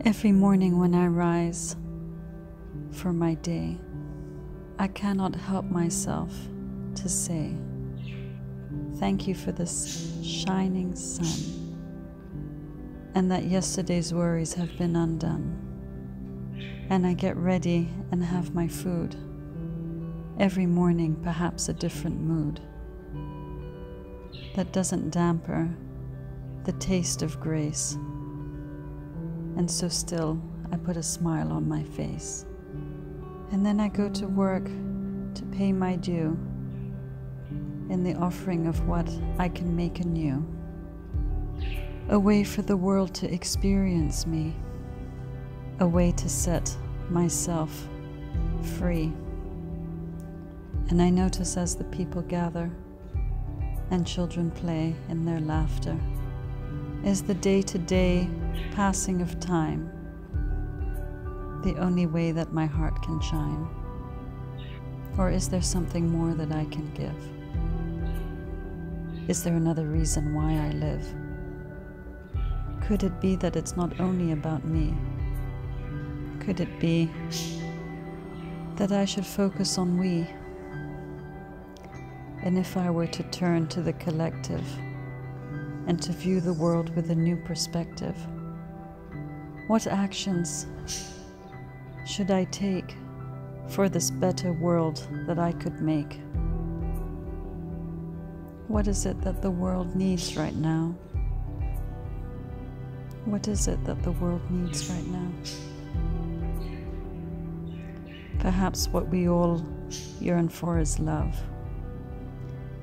Every morning when I rise for my day, I cannot help myself to say, thank you for this shining sun, and that yesterday's worries have been undone. And I get ready and have my food. Every morning, perhaps a different mood that doesn't damper the taste of grace. And so still, I put a smile on my face. And then I go to work to pay my due in the offering of what I can make anew. A way for the world to experience me. A way to set myself free. And I notice as the people gather and children play in their laughter, is the day-to-day passing of time the only way that my heart can shine? Or is there something more that I can give? Is there another reason why I live? Could it be that it's not only about me? Could it be that I should focus on we? And if I were to turn to the collective and to view the world with a new perspective, what actions should I take for this better world that I could make? What is it that the world needs right now? What is it that the world needs right now? Perhaps what we all yearn for is love.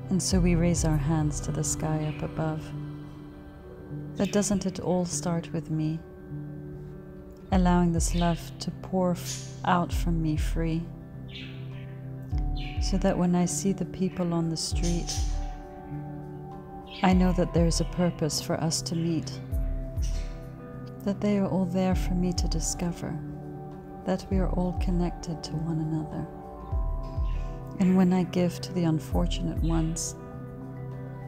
And so we raise our hands to the sky up above. But doesn't it all start with me? Allowing this love to pour out from me free. So that when I see the people on the street, I know that there's a purpose for us to meet. That they are all there for me to discover. That we are all connected to one another. And when I give to the unfortunate ones,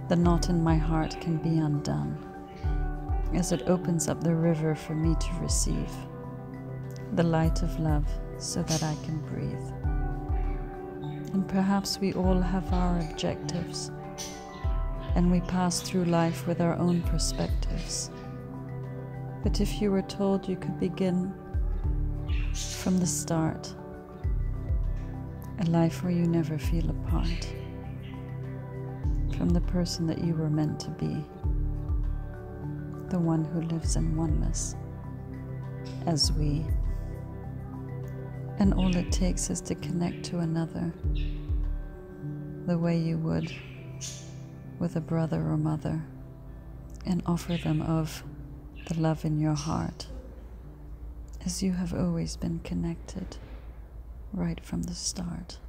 the knot in my heart can be undone, as it opens up the river for me to receive the light of love so that I can breathe. And perhaps we all have our objectives, and we pass through life with our own perspectives. But if you were told you could begin from the start, a life where you never feel apart from the person that you were meant to be, the one who lives in oneness as we. And all it takes is to connect to another the way you would with a brother or mother, and offer them of the love in your heart, as you have always been connected right from the start.